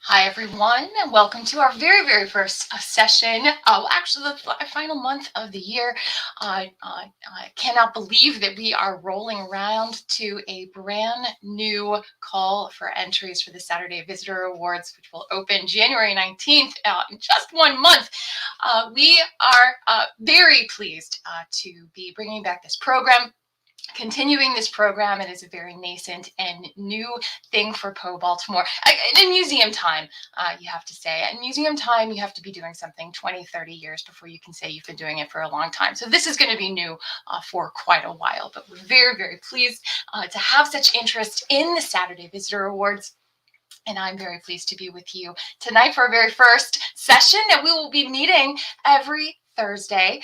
Hi, everyone, and welcome to our very first session. Actually, the final month of the year. I cannot believe that we are rolling around to a brand new call for entries for the Saturday Visitor Awards, which will open January 19th, in just 1 month. We are very pleased to be bringing back this program. Continuing this program. It is a very nascent and new thing for Poe Baltimore. In museum time, you have to say. In museum time, you have to be doing something 20, 30 years before you can say you've been doing it for a long time. So this is going to be new for quite a while, but we're very pleased to have such interest in the Saturday Visitor Awards. And I'm very pleased to be with you tonight for our very first session. And we will be meeting every Thursday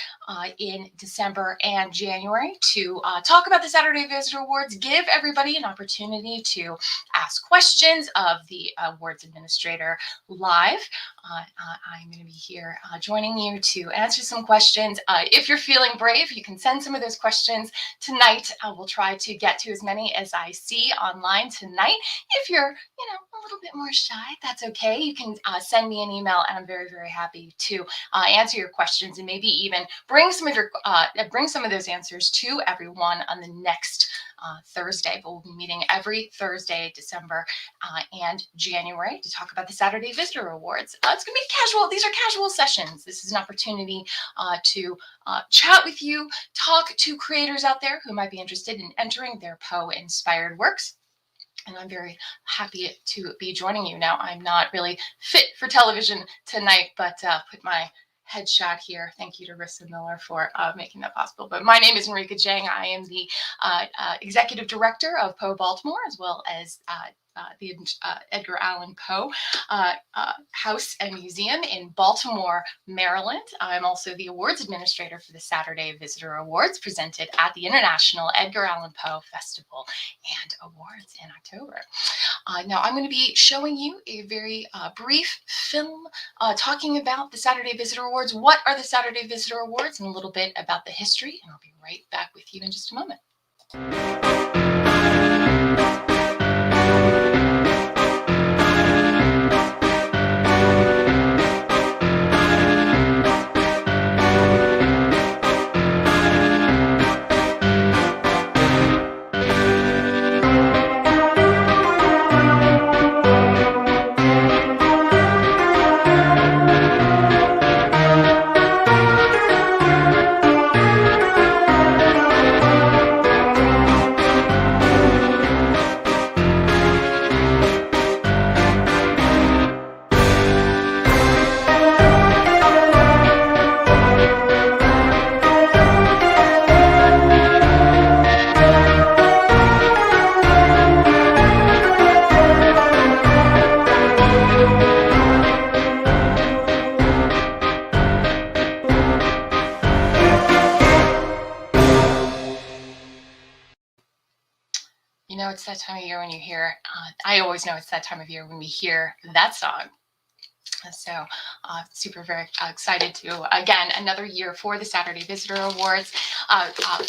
in December and January to talk about the Saturday Visitor Awards, give everybody an opportunity to ask questions of the awards administrator live. I'm going to be here joining you to answer some questions. If you're feeling brave, you can send some of those questions tonight. We'll try to get to as many as I see online tonight. If you're, a little bit more shy, that's okay. You can send me an email, and I'm very happy to answer your questions and maybe even bring some of those answers to everyone on the next Thursday. But we'll be meeting every Thursday, December and January, to talk about the Saturday Visitor Awards. It's going to be casual. These are casual sessions. This is an opportunity to chat with you, talk to creators out there who might be interested in entering their Poe-inspired works. And I'm very happy to be joining you. Now, I'm not really fit for television tonight, but put my headshot here. Thank you to Rissa Miller for making that possible. But my name is Marika Jang. I am the executive director of Poe Baltimore, as well as the Edgar Allan Poe House and Museum in Baltimore, Maryland. I'm also the awards administrator for the Saturday Visitor Awards, presented at the International Edgar Allan Poe Festival and Awards in October. Now, I'm going to be showing you a very brief film talking about the Saturday Visitor Awards. What are the Saturday Visitor Awards? And a little bit about the history. And I'll be right back with you in just a moment. It's that time of year when you hear, I always know it's that time of year when we hear that song. So very excited to, again, another year for the Saturday Visitor Awards.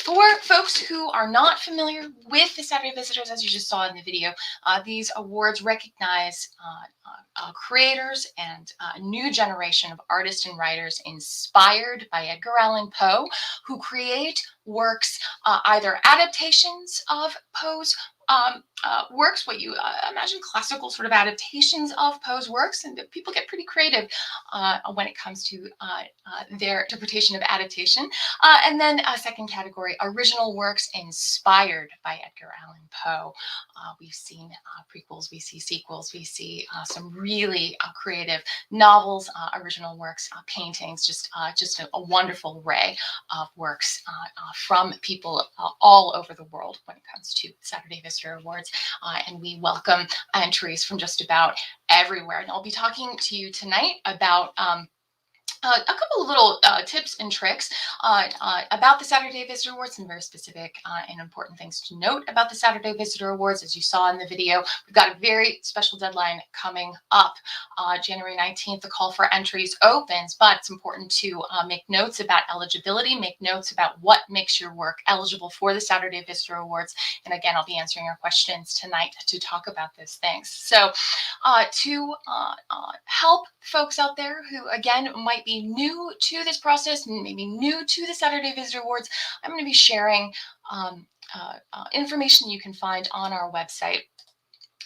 For folks who are not familiar with the Saturday Visitors, as you just saw in the video, these awards recognize creators and a new generation of artists and writers inspired by Edgar Allan Poe, who create works, either adaptations of Poe's works, what you imagine classical sort of adaptations of Poe's works, and people get pretty creative when it comes to their interpretation of adaptation. And then a second category, original works inspired by Edgar Allan Poe. We've seen prequels, we see sequels, we see some really creative novels, original works, paintings, just a wonderful array of works from people all over the world when it comes to Saturday Visitor Awards. And we welcome entries from just about everywhere. And I'll be talking to you tonight about a couple of little tips and tricks about the Saturday Visitor Awards, some very specific and important things to note about the Saturday Visitor Awards. As you saw in the video, we've got a very special deadline coming up. January 19th, the call for entries opens, but it's important to make notes about eligibility, make notes about what makes your work eligible for the Saturday Visitor Awards. And again, I'll be answering your questions tonight to talk about those things. So to help folks out there who, again, might be new to this process, maybe new to the Saturday Visitor Awards. I'm going to be sharing information you can find on our website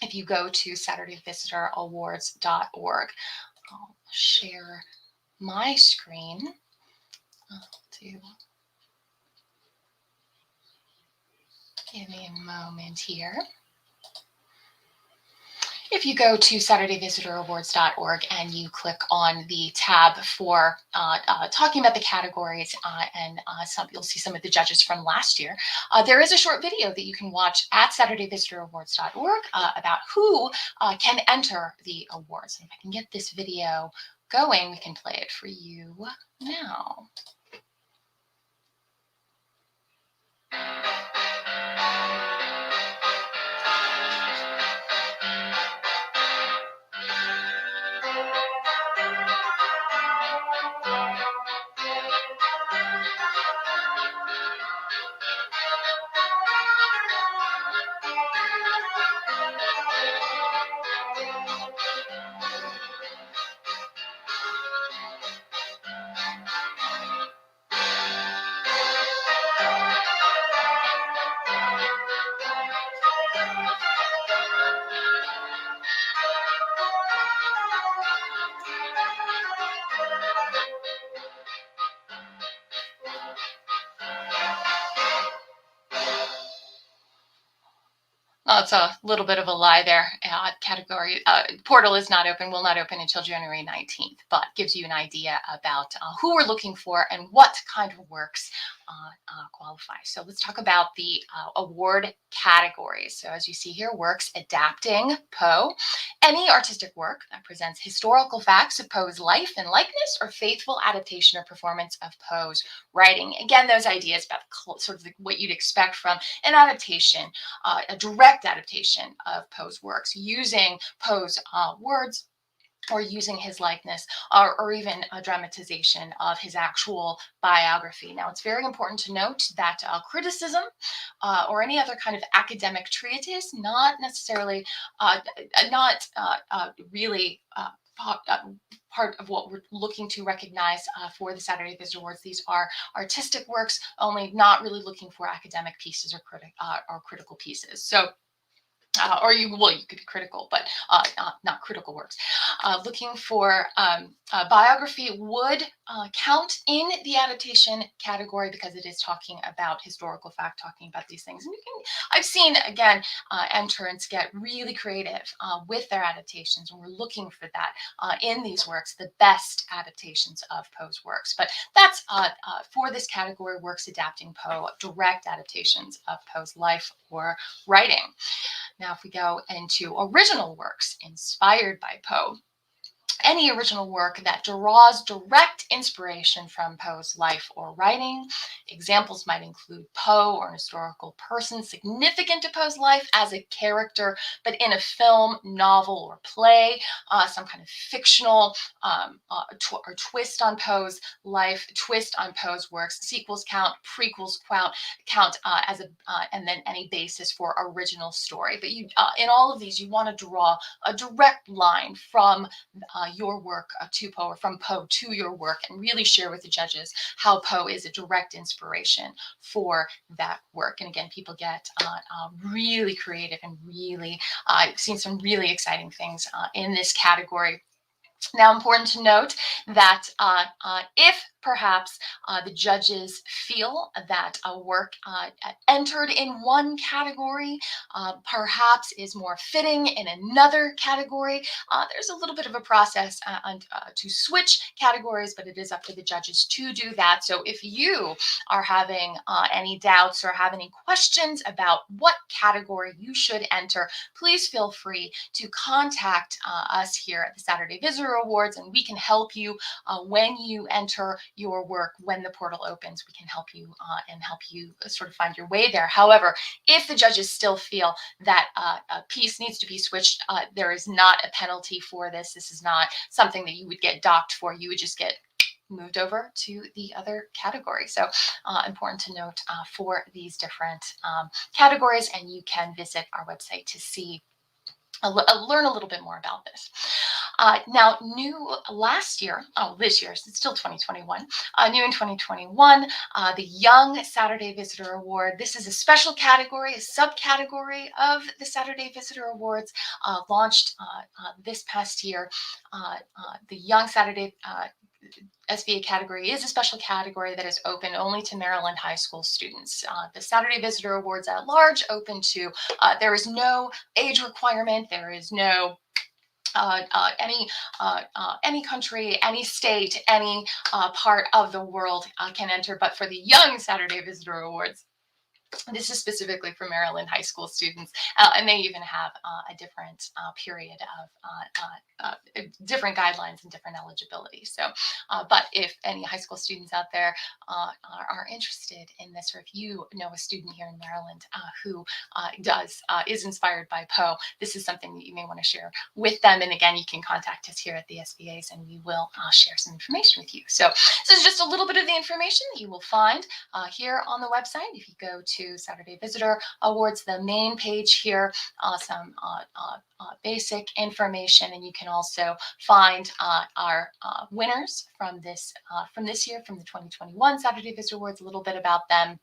if you go to SaturdayVisitorAwards.org. I'll share my screen to give me a moment here. If you go to SaturdayVisitorAwards.org and you click on the tab for talking about the categories and you'll see some of the judges from last year. There is a short video that you can watch at SaturdayVisitorAwards.org about who can enter the awards. And if I can get this video going, we can play it for you now. Oh, it's a little bit of a lie there. Category portal is not open, will not open until January 19th, but gives you an idea about who we're looking for and what kind of works qualify. So let's talk about the award categories. So as you see here, works adapting Poe. Any artistic work that presents historical facts of Poe's life and likeness or faithful adaptation or performance of Poe's writing. Again, those ideas about sort of what you'd expect from an adaptation, a direct adaptation of Poe's works, using Poe's words or using his likeness, or even a dramatization of his actual biography. Now, it's very important to note that criticism or any other kind of academic treatise, not necessarily, really part of what we're looking to recognize for the Saturday Visitor Awards. These are artistic works, only not really looking for academic pieces or critical pieces. So you could be critical, but not critical works. Looking for biography would count in the adaptation category because it is talking about historical fact, talking about these things. And I've seen, again, entrants get really creative with their adaptations, and we're looking for that in these works, the best adaptations of Poe's works. But that's for this category, works adapting Poe, direct adaptations of Poe's life or writing. Now, if we go into original works inspired by Poe, any original work that draws direct inspiration from Poe's life or writing. Examples might include Poe or an historical person significant to Poe's life as a character, but in a film, novel, or play, some kind of fictional or twist on Poe's life, twist on Poe's works. Sequels count, prequels count as and then any basis for original story. But in all of these, you want to draw a direct line from your work to Poe, or from Poe to your work, and really share with the judges how Poe is a direct inspiration for that work. And again, people get really creative and really, I've seen some really exciting things in this category. Now, important to note that if perhaps the judges feel that a work entered in one category perhaps is more fitting in another category, there's a little bit of a process to switch categories, but it is up to the judges to do that. So if you are having any doubts or have any questions about what category you should enter, please feel free to contact us here at the Saturday Visitor Awards, and we can help you when you enter your work. When the portal opens, we can help you and help you sort of find your way there. However, if the judges still feel that a piece needs to be switched, there is not a penalty for this. This is not something that you would get docked for. You would just get moved over to the other category. So important to note for these different categories, and you can visit our website to see learn a little bit more about this. Now, new last year, this year, it's still 2021, new in 2021, the Young Saturday Visitor Award. This is a special category, a subcategory of the Saturday Visitor Awards, launched this past year. The Young Saturday SVA category is a special category that is open only to Maryland high school students. The Saturday Visitor Awards at large open to, there is no age requirement, there is no any country, any state, any part of the world can enter. But for the Young Saturday Visitor Awards, this is specifically for Maryland high school students, and they even have a different period of different guidelines and different eligibility. So, but if any high school students out there are interested in this, or if you know a student here in Maryland who is inspired by Poe, this is something that you may want to share with them. And again, you can contact us here at the SVAs, and we will share some information with you. So this is just a little bit of the information that you will find here on the website. If you go to Saturday Visitor Awards, the main page here, some basic information, and you can also find our winners from this year, from the 2021 Saturday Visitor Awards, a little bit about them.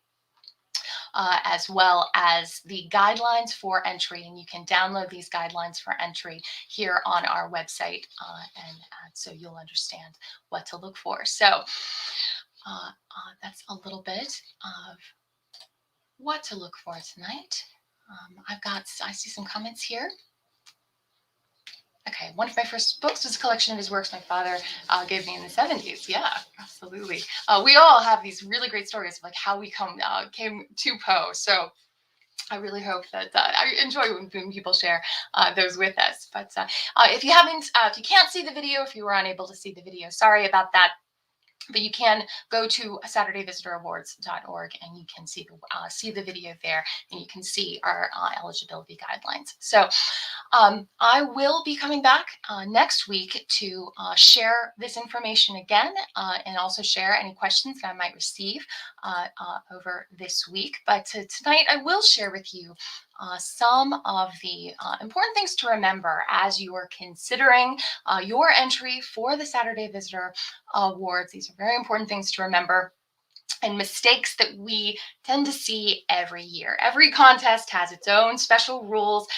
As well as the guidelines for entry, and you can download these guidelines for entry here on our website, and so you'll understand what to look for. So that's a little bit of what to look for tonight. I see some comments here. Okay, one of my first books was a collection of his works my father gave me in the 70s. Yeah, absolutely. We all have these really great stories of like how we came to Poe. So I really hope that I enjoy when people share those with us. But if you can't see the video, if you were unable to see the video, sorry about that. But you can go to SaturdayVisitorAwards.org, and you can see the video there, and you can see our eligibility guidelines. So I will be coming back next week to share this information again, and also share any questions that I might receive over this week. But tonight I will share with you some of the important things to remember as you are considering your entry for the Saturday Visitor Awards. These are very important things to remember, and mistakes that we tend to see every year. Every contest has its own special rules.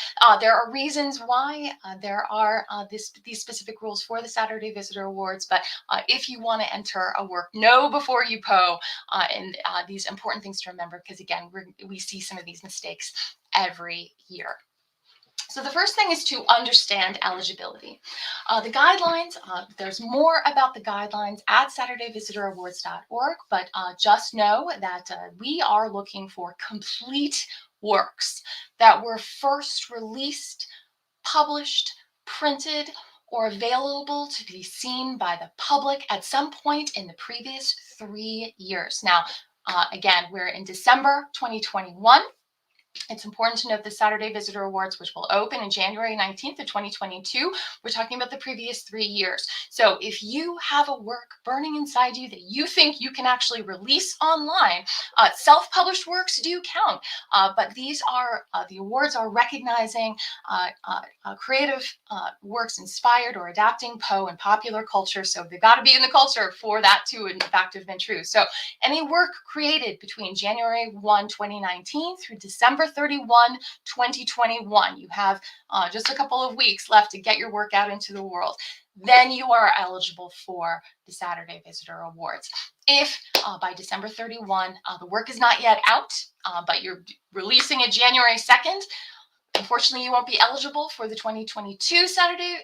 There are reasons why there are these specific rules for the Saturday Visitor Awards, but if you want to enter a work, know before you Poe, and these important things to remember, because again, we see some of these mistakes every year. So the first thing is to understand eligibility. The guidelines, there's more about the guidelines at SaturdayVisitorAwards.org, but just know that we are looking for complete works that were first released, published, printed, or available to be seen by the public at some point in the previous 3 years. Now, again, we're in December 2021. It's important to note the Saturday Visitor Awards, which will open in January 19th of 2022. We're talking about the previous 3 years. So if you have a work burning inside you that you think you can actually release online, self-published works do count. But these are, the awards are recognizing creative works inspired or adapting Poe and popular culture. So they've got to be in the culture for that to in fact have been true. So any work created between January 1, 2019 through December 31, 2021. You have just a couple of weeks left to get your work out into the world. Then you are eligible for the Saturday Visitor Awards. If by December 31, the work is not yet out, but you're releasing it January 2nd, unfortunately, you won't be eligible for the 2022 Saturday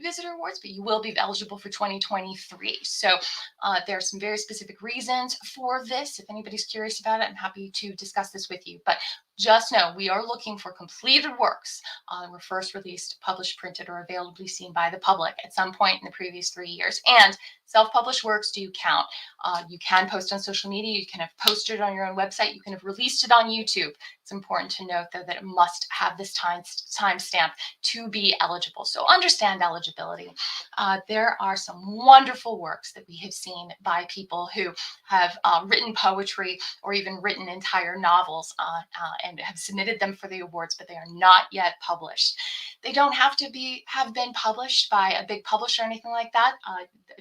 Visitor Awards, but you will be eligible for 2023. So there are some very specific reasons for this. If anybody's curious about it, I'm happy to discuss this with you. But just know we are looking for completed works that were first released, published, printed, or availably seen by the public at some point in the previous 3 years. And self-published works do count. You can post on social media. You can have posted on your own website. You can have released it on YouTube. It's important to note, though, that it must have this time stamp to be eligible. So understand eligibility. There are some wonderful works that we have seen by people who have written poetry or even written entire novels and have submitted them for the awards, but they are not yet published. They don't have to have been published by a big publisher or anything like that.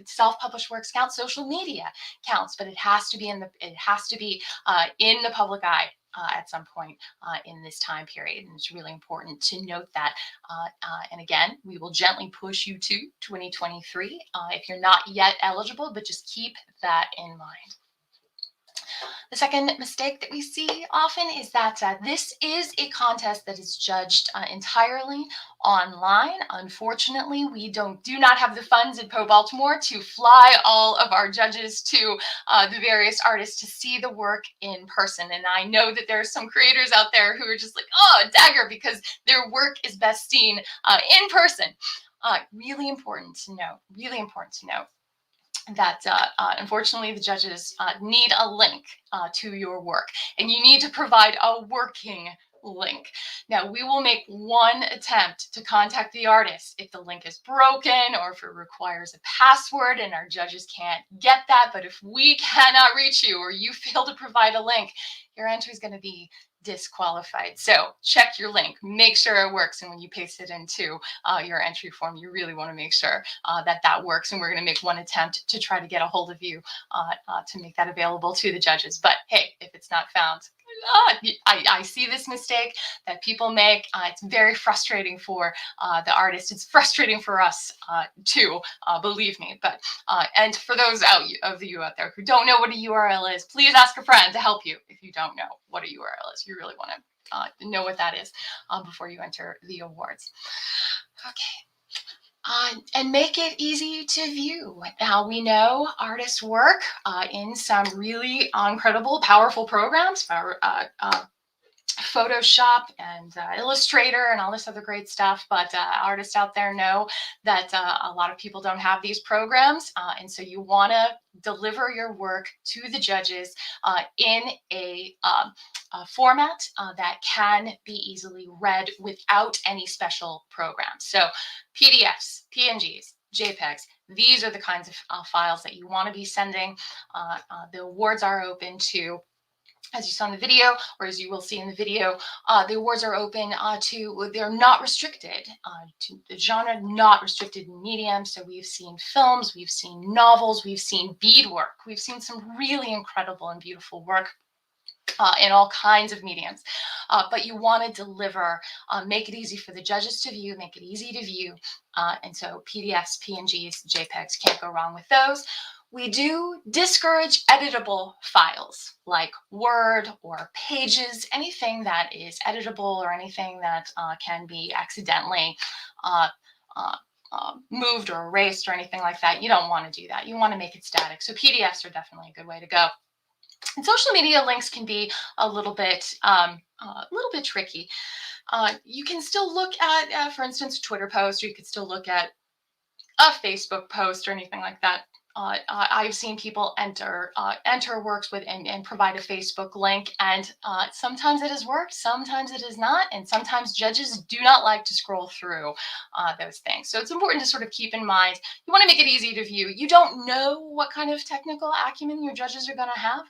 Self-published works count, social media counts, but it has to be in the public eye at some point in this time period. And it's really important to note that. And again, we will gently push you to 2023 if you're not yet eligible, but just keep that in mind. The second mistake that we see often is that this is a contest that is judged entirely online. Unfortunately, we do not have the funds in Poe Baltimore to fly all of our judges to the various artists to see the work in person. And I know that there are some creators out there who are just like, oh, dagger, because their work is best seen in person. Really important to note that unfortunately the judges need a link to your work, and you need to provide a working link. Now, we will make one attempt to contact the artist if the link is broken or if it requires a password and our judges can't get that. But if we cannot reach you or you fail to provide a link, your entry is going to be disqualified. So check your link, make sure it works. And when you paste it into your entry form, you really want to make sure that works. And we're going to make one attempt to try to get a hold of you to make that available to the judges. But hey, if it's not found, I see this mistake that people make. It's very frustrating for the artist. It's frustrating for us too, believe me. But and for those of you out there who don't know what a URL is, please ask a friend to help you if you don't know what a URL is. You really want to know what that is before you enter the awards. Okay. And make it easy to view. Now, we know artists work in some really incredible, powerful programs, Photoshop and Illustrator and all this other great stuff, but artists out there know that a lot of people don't have these programs, and so you want to deliver your work to the judges in a format that can be easily read without any special programs. So PDFs, PNGs, JPEGs, these are the kinds of files that you want to be sending. The awards are open to, as you saw in the video, or as you will see in the video, the awards are open they're not restricted to the genre, not restricted in medium. So we've seen films, we've seen novels, we've seen beadwork, we've seen some really incredible and beautiful work in all kinds of mediums. But you want to deliver, make it easy for the judges to view, make it easy to view. And so PDFs, PNGs, JPEGs, can't go wrong with those. We do discourage editable files like Word or Pages, anything that is editable or anything that can be accidentally moved or erased or anything like that. You don't want to do that. You want to make it static. So PDFs are definitely a good way to go. And social media links can be a little bit tricky. You can still look at, for instance, a Twitter post, or you could still look at a Facebook post or anything like that. I've seen people enter works with and provide a Facebook link, and sometimes it has worked, sometimes it has not, and sometimes judges do not like to scroll through those things. So it's important to sort of keep in mind, you want to make it easy to view. You don't know what kind of technical acumen your judges are going to have,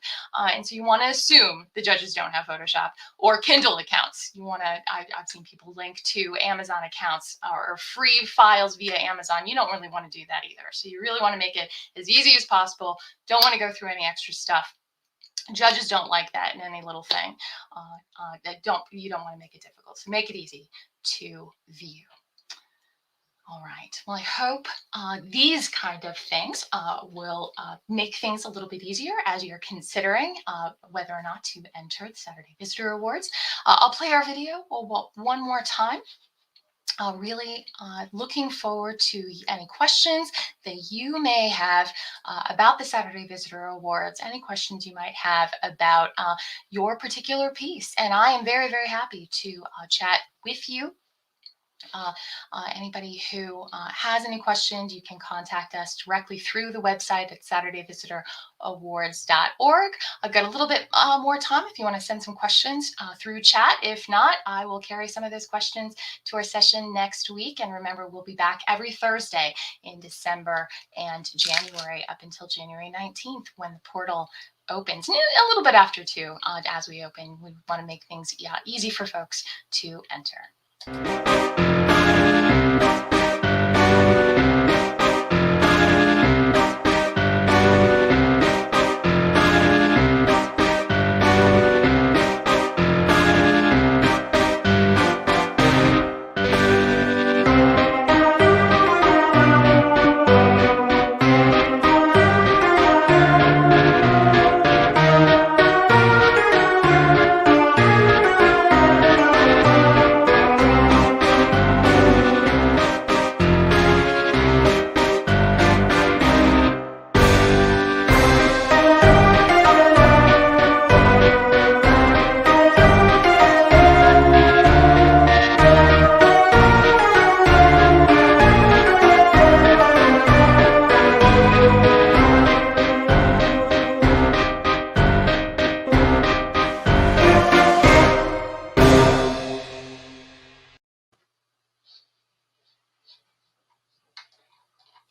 and so you want to assume the judges don't have Photoshop or Kindle accounts. You want to, I've seen people link to Amazon accounts or free files via Amazon. You don't really want to do that either. So you really want to make it as easy as possible. Don't want to go through any extra stuff. Judges don't like that in any little thing. You don't want to make it difficult. So make it easy to view. All right. Well, I hope these kind of things will make things a little bit easier as you're considering whether or not to enter the Saturday Visitor Awards. I'll play our video one more time. Really looking forward to any questions that you may have about the Saturday Visitor Awards, any questions you might have about your particular piece. And I am very, very happy to chat with you. Anybody who has any questions, you can contact us directly through the website at SaturdayVisitorAwards.org. I've got a little bit more time if you want to send some questions through chat. If not, I will carry some of those questions to our session next week. And remember, we'll be back every Thursday in December and January up until January 19th when the portal opens, a little bit after 2 as we open. We want to make things easy for folks to enter.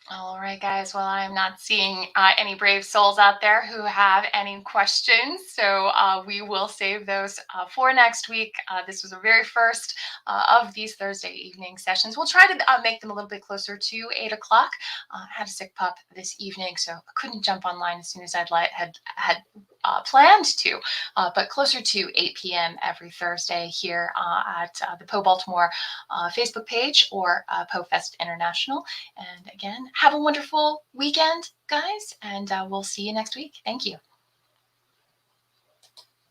All right, guys. Well, I am not seeing any brave souls out there who have any questions. So we will save those for next week. This was the very first of these Thursday evening sessions. We'll try to make them a little bit closer to 8 o'clock. I had a sick pup this evening, so I couldn't jump online as soon as had planned to, but closer to 8 p.m. every Thursday here at the Poe Baltimore Facebook page or Poe Fest International. And again, have a wonderful weekend, guys, and we'll see you next week. Thank you.